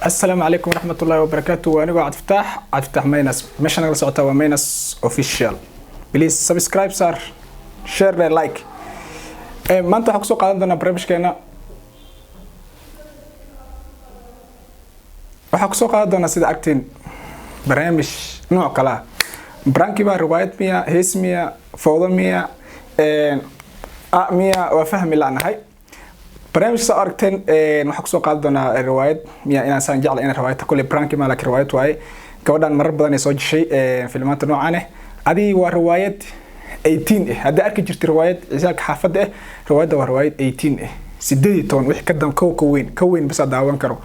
السلام عليكم ورحمة الله وبركاته. وأنا عبد الفتاح ماينس مشان نقول صوته وماينس official. Please subscribe sir, share like. ما أنت حكسو قادنا بريمش كنا. وحكسو قادنا سيد أكتين بريمش نوع كلا. برانكي بقى رواية مية هيس مية فوضى مية مية وفهم اللي أنا هاي. برنامج سأركتن waxaa kusoo qaadi doonaa riwaayad miya inaan saan jecel in riwaayadta kulli prank ma la riwaayad waay gabadhan marar badan ay soo jishay filmaanta noocan ah adii waa riwaayad 18 hadda arki jirtay riwaayad isaga xaafada riwaayadda waa riwaayad 18 sideetan wix ka dam ka weyn bas daawan karo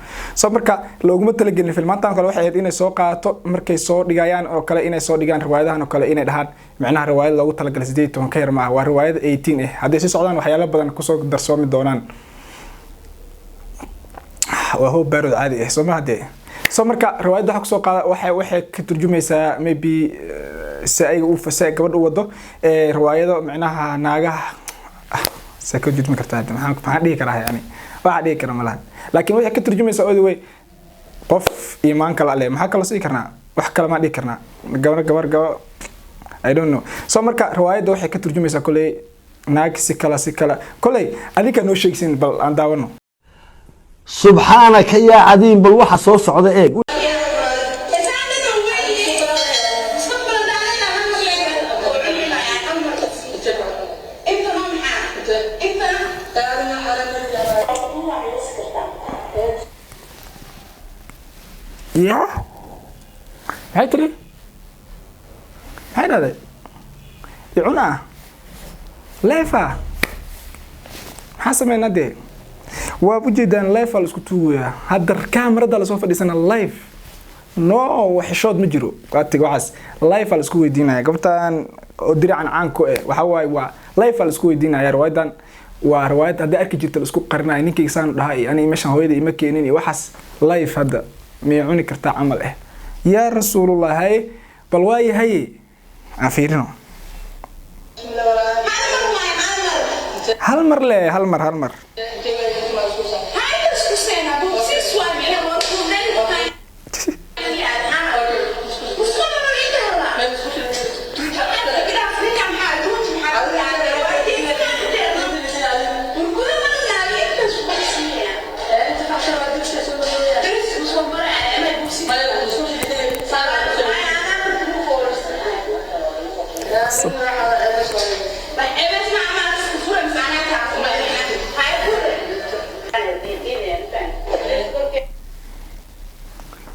soo marka looguma talagelin filmaantan kale waxay inay soo qaato markay soo dhigayaan oo kale inay soo dhigaan riwaayadahan oo kale inay dhahaan macnaha riwaayad loogu talagalay sideetan ka yar ma waa riwaayad 18 hadday si socdaan waxyaalo badan ku soo darsoomi doonaan وهو بارد عادي سمع ده سمرك رواية ده حكسو قا واحد كترجمة سا maybe ساي وفساي قبل وضو رواية ده معناها ناقة سكوت مكرتها ما حد يكره يعني واحد يكره ملان لكن واحد كترجمة سا أودي قف إيمان كلا عليه ما حكلا سي كرنا واحد كلا ما دي كرنا جبر I don't know سمرك رواية ده واحد كترجمة سا كله ناقة سكلا كله هذيك نو شيء بل عندنا سبحانك يا عظيم بل waxa soo socda eeg يا هاتري هذا يعنا ليفا حسب ما ندي وبجدان لايف على سكوتويا هذا الكاميرا ده لسوف ديسنا لايف نو وحشود مجرو قاتي وعس لايف على سكوي دينا قبطان ودري عنكو waxa way waa لايف على سكوي دينا يا رويدان waa رويد هذا arki jirta isku qarnaa ninkii saan dhahay ani meeshan hooyada ima keenin waxas لايف hada miyuuni kartaa amal ya rasuulullah hay bal way hay afiirino hal mar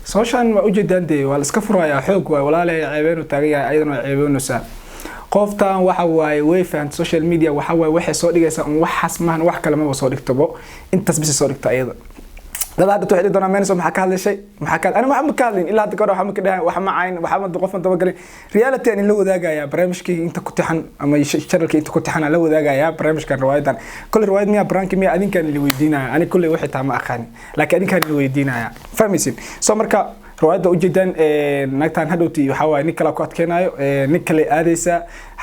سوشان ما وجدان دي ولا iska furaya xoog way walaalay ceebeen taagay ayadana ceebeenusa qoftaan waxa way way fan social media waxa way waxay soo dhigaysaa waxas maahan wax kale ma soo dhigtabo intaas bis soo dhigta ayada dad hadda waxay doonaan meel soo maxaa ka hadlashay ana ma ka hadlin ilaa dadka waxa ma ka dhahay waxa ma cayn waxa ma qof daba galin reality in la wadaagaya barnaamijkii inta ku taxan ama channelka inta ku taxan la wadaagaya barnaamijkan riwaayadan kulli riwaayad miya prank miya adinkan li weydiinaya ani kulli wixii taama aqaan laakiin adinkan li weydiinaya fahmaysin soo marka riwaayada ujeedan nagtaan hadhowti waxa way nin kala ku adkeenayo nin kale aadaysa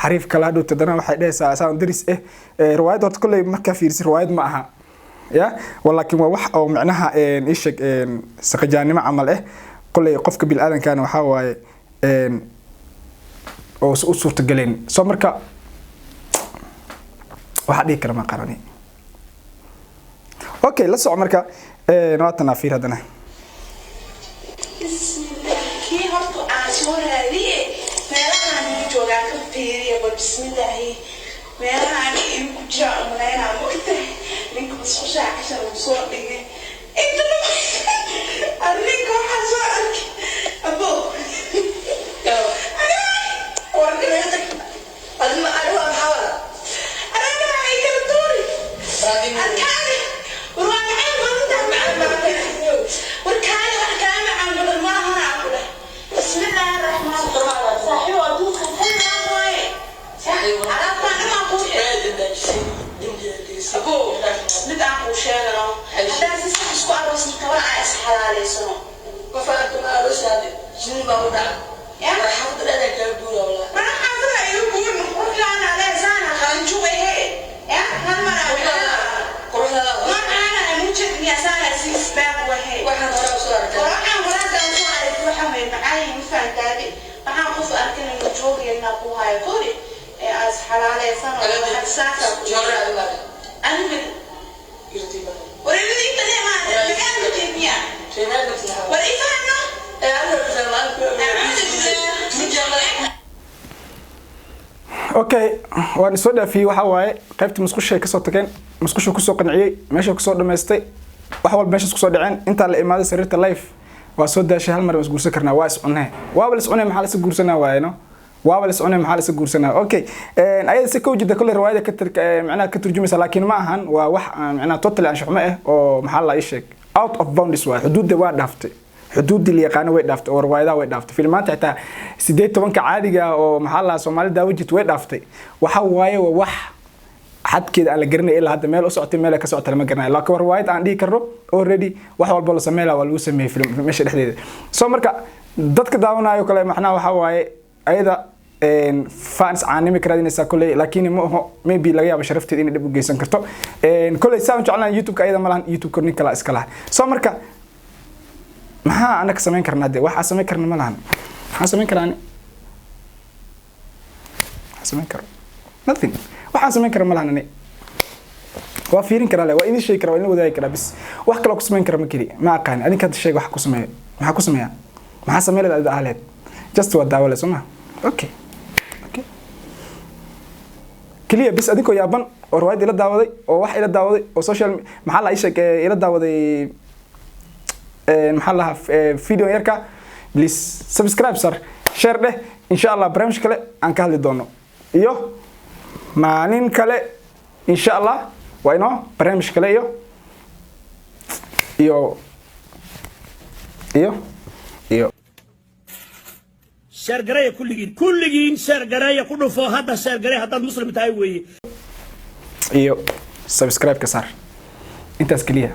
xariif kala hadhowti dana waxay dhahaysaa asaan diris riwaayada horta kulli marka fiirsi riwaayad ma aha يا ولكن وح أو معناها إيش سقجاني مع عمله كل قفك بالآذان كان وحاول أو صورة الجلين سمرك واحد يكرم ما قرني أوكي لسه عمرك نواتنا في هذا بسم الله كي هرتو عاشور هذه مالها نيجوا لك فيري بسم الله مالها نيجوا جاء ملانا مكتة لينكم سوشا عشان وصور ليه انت لينكم حصارك ابو انا ورقتك انا اروح محاولة انا هيك الدوري اركاني ورايحين مرتين وركاني كلامي عن ما هنا اقوله بسم الله الرحمن الرحيم صحيح وادوك خلينا نقول صحيح انا ما اقول أبو ندعم وشاننا هذا سيسمع شو أروس نكون عايز حلالي سنو كفاية ما أروس هذا شنو بقولها يا ما حاضر أنا كابولا ولا ما حاضر يقول نقول أنا لا زانا خلينا نشوف إيه يا لما أنا كلها ما أنا موجود يا زانا سيس باب وهي واحد أروس ku hayo kori ee as xalaaleysan oo waxa saaka أنا وريني أنت ليه ما تكلم الدنيا وريني أنا okay waan soo dhaafiyay waxa waaye qaybta musqusha ka soo tageen musqusha ku soo qanciyay meesha ku soo dhameystay wax walba meesha ku soo dhaceen inta la imaaday sariirta live waa soo daashay hal mar is guursan karnaa waa is cunay waa la is cunay maxaa la is guursanaa waayno waa la is cunay maxaa la is guursanaa okay ayada si ka wajida kulli riwaayada macnaha ka turjumaysa laakiin ma ahan waa wax macnaha total aan shuxmo ah oo maxaa la ii sheeg out of bounds waa xuduudda waa dhaaftay xuduudii la yaqaan way dhaaftay oo riwaayada way dhaaftay filmaanta xitaa 18 caadiga oo maxaa la Soomaalida wajid way dhaaftay waxa waaye wax xadkeeda aan la garanay ilaa hadda meel u socotay meel ka socotay lama garanayo laakiin riwaayad aan dhigi karno already wax walba la sameeyay waa lagu sameeyay film meesha dhexdeeda soo marka dadka daawanayo kale macnaha waxa waaye ayada fans aanimi karaadinaysa kulay laakiin ma aha maybe laga yaabo sharafteed in dib u geysan karto kulay saan jeclaan YouTube-ka ayada malahan YouTube-ka nin kala iska laha soo marka maxaa anaka sameyn karnaa de waxa sameyn karnaa malahan waxa sameyn karaan sameyn karo nothing waxa sameyn karaa malahan ani waa fiirin karaa waa idin sheegi karaa waa idin wadaagi karaa bis wax kale ku sameyn karaa ma kiri ma aqaan adinka sheeg wax ku sameeyo maxaa ku sameeyaa maxaa sameeyay aad just waa daawale soma okay kaliya bis adinkoo yaaban oo riwaayad ila daawaday oo wax ila daawaday oo social maxaa la ii sheeg ila daawaday maxaa la video yarka please subscribe sir share deh insha Allah barnaamij kale aan ka hadli doono iyo maalin kale insha Allah waa inoo barnaamij kale iyo شهر قرية كل شهر قرية كله فوق هذا شهر قرية هذا المسلم تاعي وي iyo subscribe ka sar intaas kaliya